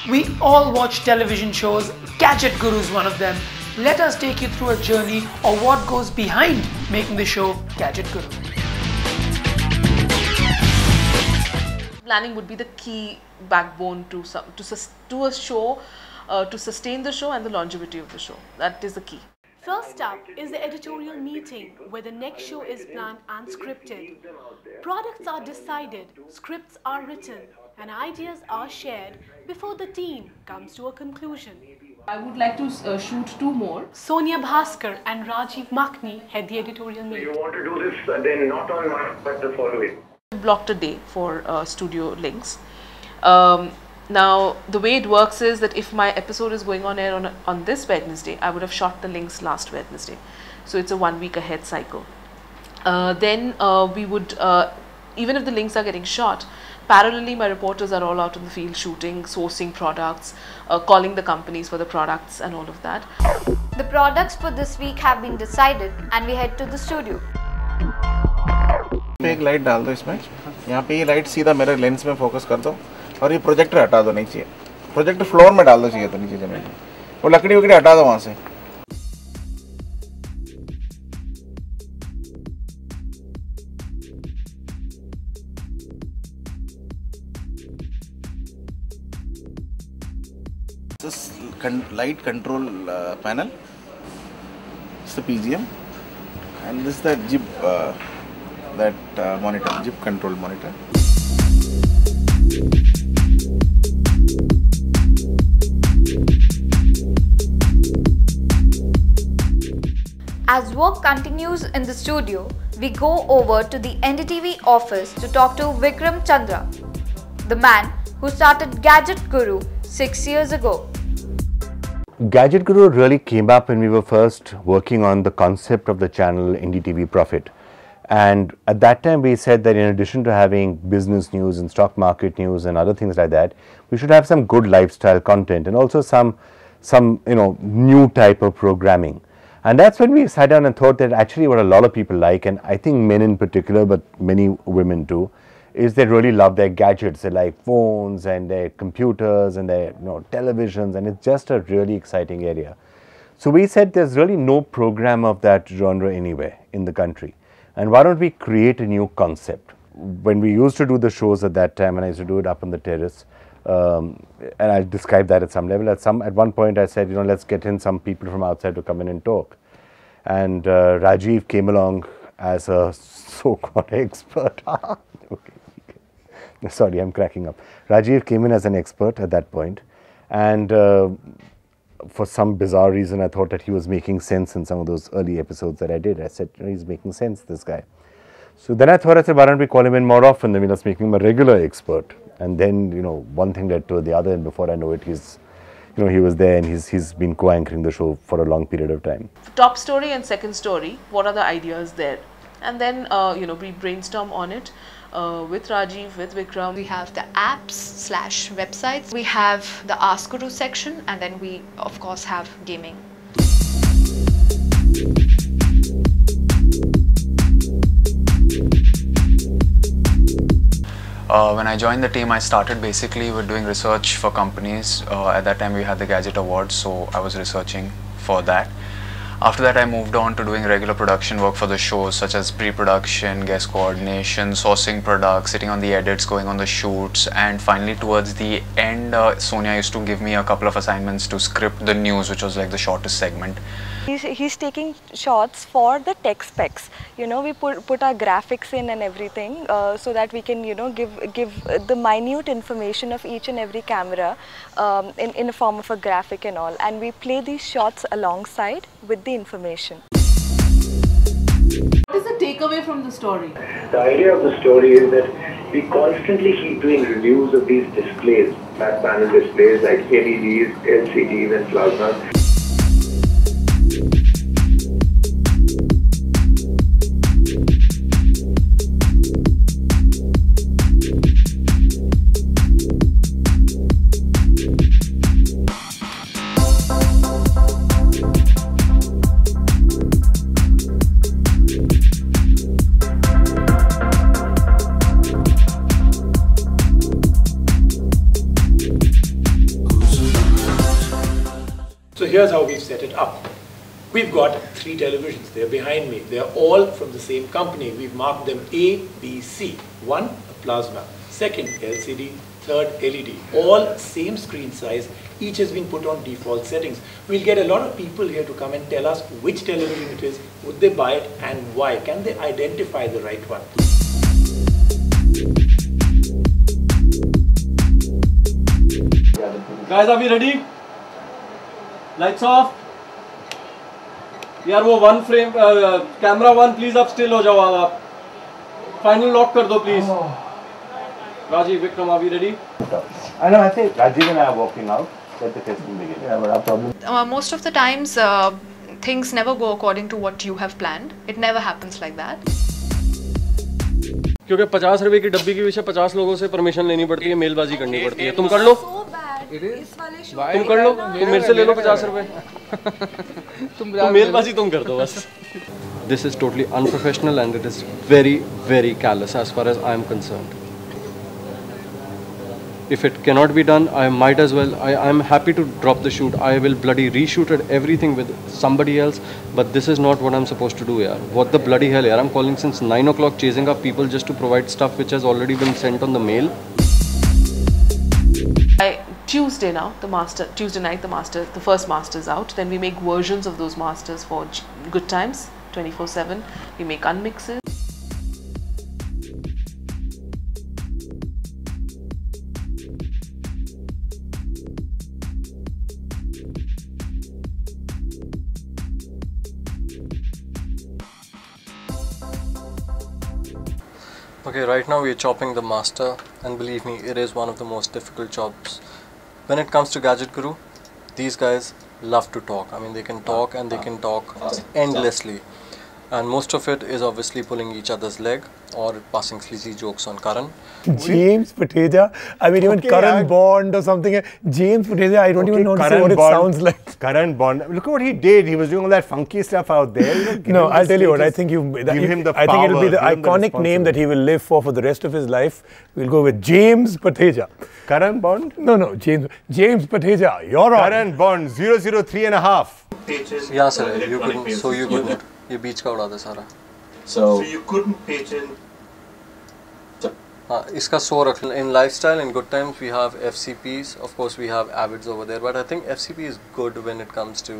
We all watch television shows. Gadget Guru is one of them. Let us take you through a journey of what goes behind making the show Gadget Guru. Planning would be the key backbone to a show, to sustain the show and the longevity of the show. That is the key. First up is the editorial meeting where the next show is planned and scripted. Products are decided, scripts are written, and ideas are shared before the team comes to a conclusion. I would like to shoot 2 more. Sonia Bhaskar and Rajiv Makhni head the editorial meeting. You want to do this then not on Monday but the following. Blocked a day for studio links. Now the way it works is that if my episode is going on air on this Wednesday, I would have shot the links last Wednesday. So it's a 1 week ahead cycle. Then we would, even if the links are getting shot, parallelly my reporters are all out in the field shooting, sourcing products, calling the companies for the products and all of that. The products for this week have been decided and we head to the studio. एक light डाल दो इसमें, यहाँ पे ये light सीधा मेरे lens में फोकस कर दो और ये प्रोजेक्टर हटा दो नीचे, प्रोजेक्टर फ्लोर में डाल दो चाहिए तो नीचे जमीन में, वो लकड़ी वकड़ी हटा दो वहाँ से. This light control panel, it's the PGM, and this is the jib, monitor, jib control monitor. As work continues in the studio, we go over to the NDTV office to talk to Vikram Chandra, the man who started Gadget Guru 6 years ago. Gadget Guru really came up when we were first working on the concept of the channel NDTV Profit. And at that time we said that in addition to having business news and stock market news and other things like that, we should have some good lifestyle content and also some new type of programming. And that's when we sat down and thought that actually what a lot of people like, and I think men in particular, but many women too, is they really love their gadgets. They like phones and their computers and their televisions, and it's just a really exciting area. So we said there's really no program of that genre anywhere in the country. And why don't we create a new concept? When we used to do the shows at that time, and I used to do it up on the terrace, and I'll describe that at some level. At one point I said, let's get in some people from outside to come in and talk. And Rajiv came along as a so-called expert. Okay. Sorry, I'm cracking up. Rajiv came in as an expert at that point, and for some bizarre reason I thought that he was making sense in some of those early episodes that I did. I said, he's making sense, this guy. So then I said, why don't we call him in more often? Then let's make him a regular expert. And then, one thing led to the other, and before I know it, he was there, and he's been co-anchoring the show for a long period of time. Top story and second story, what are the ideas there? And then, we brainstorm on it with Rajiv, with Vikram. We have the apps/websites. We have the Ask Guru section, and then we, of course, have gaming. When I joined the team, I started basically with doing research for companies. At that time, we had the Gadget Awards, so I was researching for that. After that, I moved on to doing regular production work for the shows, such as pre-production, guest coordination, sourcing products, sitting on the edits, going on the shoots, and finally towards the end, Sonia used to give me a couple of assignments to script the news, which was like the shortest segment. He's taking shots for the tech specs. We put our graphics in and everything so that we can, give the minute information of each and every camera in a form of a graphic and all. And we play these shots alongside with the information. What is the takeaway from the story? The idea of the story is that we constantly keep doing reviews of these displays, flat panel displays like LEDs, LCDs and plasmas. here's how we've set it up. We've got 3 televisions. They're behind me. They're all from the same company. We've marked them A, B, C. 1, a plasma. 2nd, LCD. 3rd, LED. All same screen size. Each has been put on default settings. We'll get a lot of people here to come and tell us which television it is, would they buy it, and why. Can they identify the right one? Guys, are we ready? Lights off. यार वो one frame camera one please आप still हो जाओ आप final lock कर दो please Rajiv, Vikram, are we ready? I know, I think Rajiv and I are walking out. Let the testing begin. Yeah, but our problem. Most of the times, things never go according to what you have planned. It never happens like that. क्योंकि 50 रुपए की डब्बी के पीछे 50 लोगों से permission लेनी पड़ती है, मेलबाजी करनी पड़ती है. तुम कर लो. तुम कर लो. तुम मेरे से ले लो 50 रुपए. तुम मेलबाजी तुम कर दो बस. This is totally unprofessional and it is very, very callous as far as I am concerned. If it cannot be done, I might as well, I am happy to drop the shoot. I will bloody reshoot it, everything with somebody else, but this is not what I'm supposed to do, yaar. What the bloody hell, yaar? I'm calling since 9 o'clock chasing up people just to provide stuff which has already been sent on the mail. Tuesday now, Tuesday night the first master's out. Then we make versions of those masters for good times, 24/7. We make unmixes. Okay, right now we are chopping the master, and believe me, it is one of the most difficult jobs. When it comes to Gadget Guru, these guys love to talk. I mean, they can talk and they can talk endlessly. And most of it is obviously pulling each other's leg or passing sleazy jokes on Karan. James Pateja. I mean, even Karan Bond or something. James Pateja, I don't even know what it sounds like. Karan Bond. Look at what he did. He was doing all that funky stuff out there. You know, no, I'll tell you what. I think give him the power. I think it'll be the iconic name that he will live for the rest of his life. We'll go with James Pateja. Karan Bond? No. James Pateja. You're on. Karan Bond, 003.5. Yeah, sir. You couldn't. So you couldn't. ये बीच का उड़ा दे सारा. So you couldn't pitch in. इसका 100 रख. In lifestyle, in good times, we have FCPs. Of course, we have Avids over there. But I think FCP is good when it comes to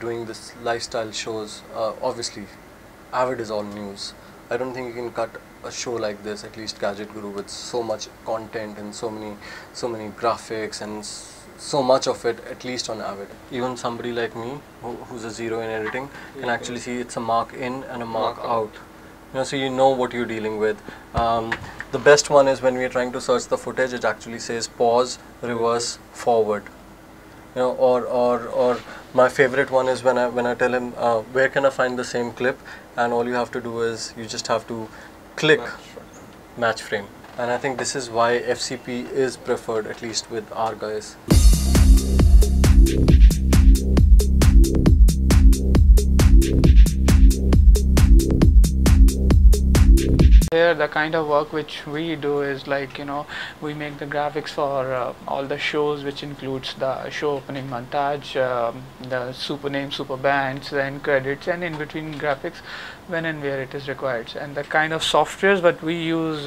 doing this lifestyle shows. Obviously, Avid is all news. I don't think you can cut a show like this, at least Gadget Guru, with so much content and so many graphics and so much of it, at least on Avid. Even somebody like me, who's a zero in editing, can actually see it's a mark in and a mark out. You know, so you know what you're dealing with. The best one is when we're trying to search the footage, it actually says pause, reverse, forward. You know, or my favorite one is when I tell him where can I find the same clip, and all you have to do is you just have to click match frame. And I think this is why FCP is preferred, at least with our guys. Here the kind of work which we do is like, you know, we make the graphics for all the shows, which includes the show opening montage, the super names, super bands, then credits, and in between graphics when and where it is required. And the kind of softwares that we use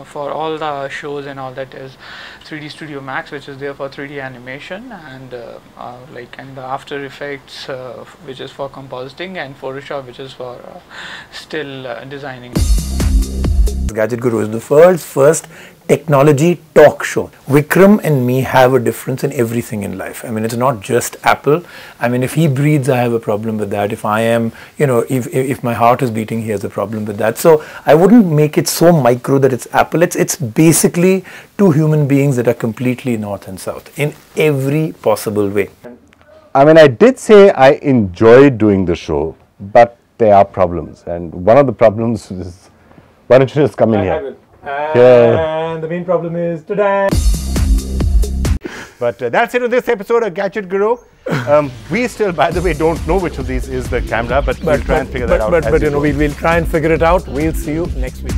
for all the shows and all that is 3D Studio Max, which is there for 3D animation, and and the After Effects, which is for compositing, and Photoshop, which is for still designing. Gadget Guru is the first technology talk show. Vikram and me have a difference in everything in life. I mean, it's not just Apple. I mean, if he breathes, I have a problem with that. If I am, you know, if my heart is beating, he has a problem with that. So I wouldn't make it so micro that it's Apple. It's basically two human beings that are completely north and south in every possible way. I mean, I did say I enjoyed doing the show, but there are problems. And one of the problems is, why don't you just come in here? And the main problem is today. But that's it on this episode of Gadget Guru. We still, by the way, don't know which of these is the camera, but we'll try and figure that out. But you know, we'll try and figure it out. We'll see you next week.